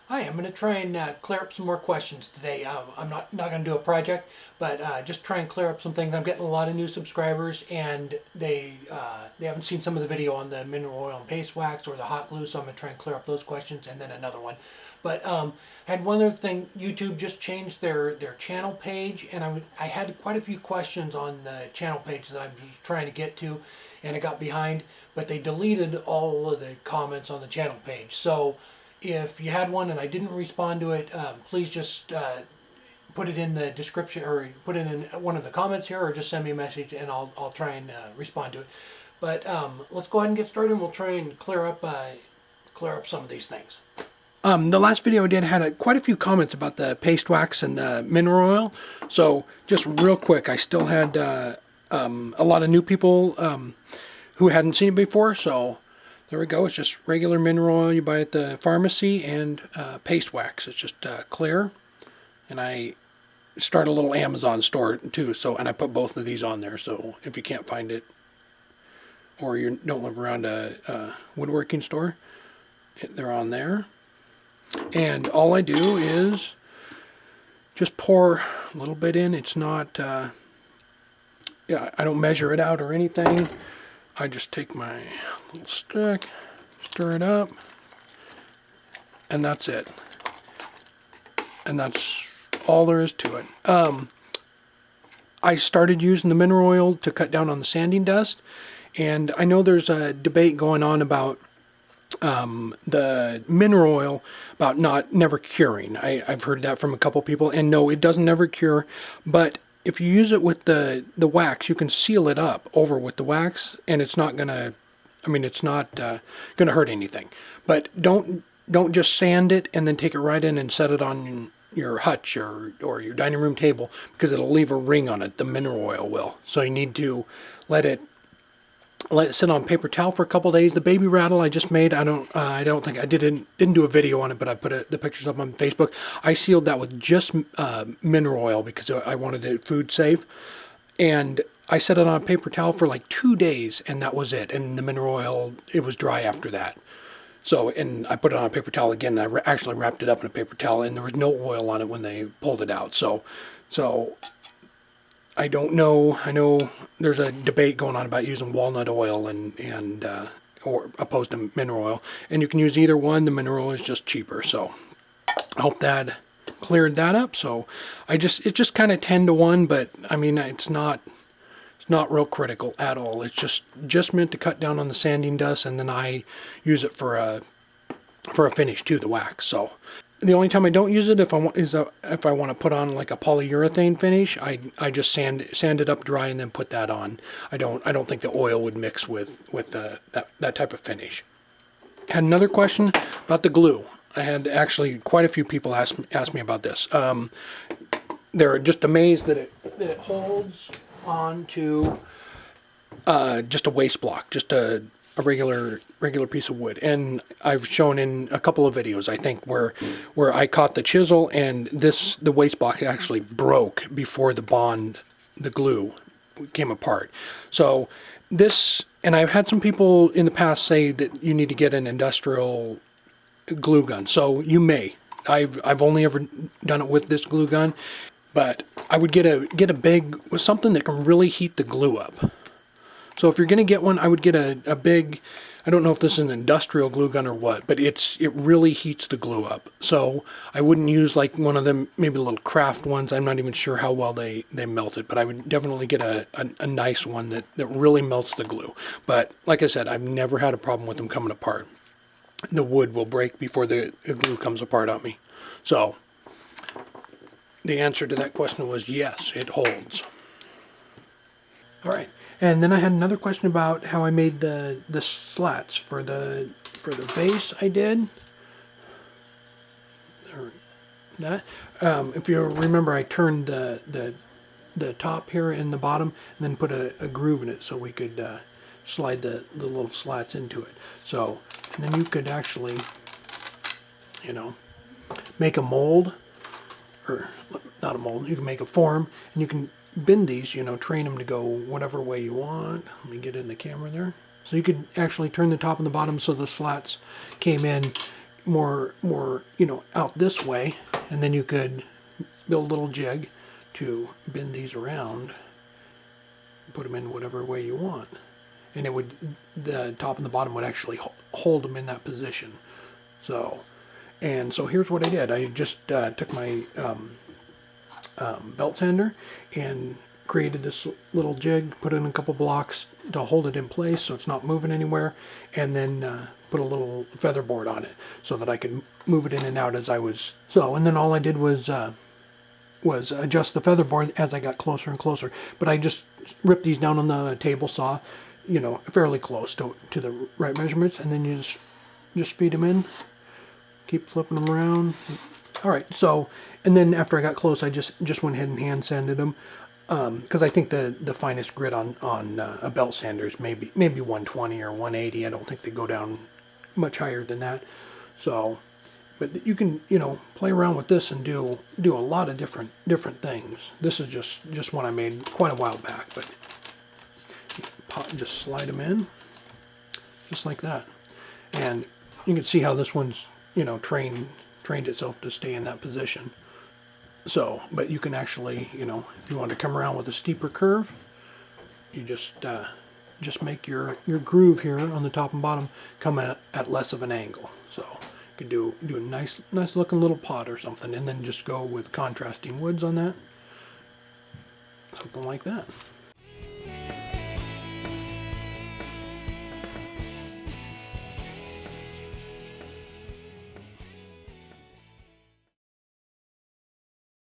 Hi, I'm going to try and clear up some more questions today. I'm not going to do a project, but just try and clear up some things. I'm getting a lot of new subscribers, and they haven't seen some of the video on the mineral oil and paste wax or the hot glue, so I'm going to try and clear up those questions, and then another one. But I had one other thing. YouTube just changed their channel page, and I had quite a few questions on the channel page that I was trying to get to, and I got behind. But they deleted all of the comments on the channel page, so if you had one and I didn't respond to it, please just put it in the description or put it in one of the comments here, or just send me a message and I'll try and respond to it. But let's go ahead and get started, and we'll try and clear up some of these things. The last video I did had quite a few comments about the paste wax and the mineral oil. So just real quick, I still had a lot of new people who hadn't seen it before. So there we go. It's just regular mineral oil you buy at the pharmacy, and paste wax. It's just clear. And I start a little Amazon store too. So, and I put both of these on there. So if you can't find it, or you don't live around a woodworking store, they're on there. And all I do is just pour a little bit in. It's not, yeah, I don't measure it out or anything. I just take my little stick, stir it up, and that's it. And that's all there is to it. I started using the mineral oil to cut down on the sanding dust, and I know there's a debate going on about the mineral oil about never curing. I've heard that from a couple people, and no, it doesn't never cure, but if you use it with the wax, you can seal it up over with the wax, and it's not gonna, I mean, it's not gonna hurt anything. But don't just sand it and then take it right in and set it on your hutch or your dining room table, because it'll leave a ring on it. The mineral oil will. So you need to let it sit on paper towel for a couple days. The baby rattle I just made, I don't think I didn't do a video on it, but I put the pictures up on Facebook. I sealed that with just mineral oil because I wanted it food safe, and I set it on a paper towel for like 2 days, and that was it. And the mineral oil, it was dry after that. So, and I put it on a paper towel again, and I actually wrapped it up in a paper towel, and there was no oil on it when they pulled it out. So I don't know. I know there's a debate going on about using walnut oil and or opposed to mineral oil, and you can use either one. The mineral oil is just cheaper. So I hope that cleared that up. So it's just kind of 10 to 1, but I mean it's not real critical at all. It's just meant to cut down on the sanding dust, and then I use it for a finish too, the wax. So the only time I don't use it if I want if I want to put on like a polyurethane finish. I just sand it up dry and then put that on. I don't think the oil would mix with that type of finish. Had another question about the glue. I had actually quite a few people ask me about this. They're just amazed that it holds on to just a waste block, just a regular piece of wood. And I've shown in a couple of videos, I think, where I caught the chisel and the waste block actually broke before the glue came apart. So this, and I've had some people in the past say that you need to get an industrial glue gun. So you may. I've only ever done it with this glue gun, but I would get a big, something that can really heat the glue up. So if you're going to get one, I would get a big, I don't know if this is an industrial glue gun or what, but it really heats the glue up. So I wouldn't use like one of them, maybe little craft ones. I'm not even sure how well they melt it, but I would definitely get a nice one that really melts the glue. But like I said, I've never had a problem with them coming apart. The wood will break before the glue comes apart on me. So the answer to that question was yes, it holds. All right, and then I had another question about how I made the slats for the base. I did that. If you remember, I turned the top here and the bottom, and then put a groove in it so we could slide the little slats into it. So, and then you could actually, you know, make a mold, or not a mold. You can make a form, and you can bend these, you know, train them to go whatever way you want. Let me get in the camera there. So you could actually turn the top and the bottom so the slats came in more, out this way, and then you could build a little jig to bend these around, put them in whatever way you want, and it would, the top and the bottom would actually hold them in that position. So, and so here's what I did. I just took my belt sander and created this little jig, put in a couple blocks to hold it in place so it's not moving anywhere, and then put a little feather board on it so that I could move it in and out as I was. So, and then all I did was adjust the feather board as I got closer and closer. But I just ripped these down on the table saw, fairly close to the right measurements, and then you just feed them in, keep flipping them around. All right, so, and then after I got close, I just went ahead and hand sanded them, because I think the finest grit on a belt sander is maybe 120 or 180. I don't think they go down much higher than that. So, but you can play around with this and do a lot of different things. This is just one I made quite a while back, but just slide them in just like that, and you can see how this one's trained itself to stay in that position. So, but you can actually, if you want to come around with a steeper curve, you just make your groove here on the top and bottom come at less of an angle. So you could do a nice looking little pot or something, and then just go with contrasting woods on that, something like that.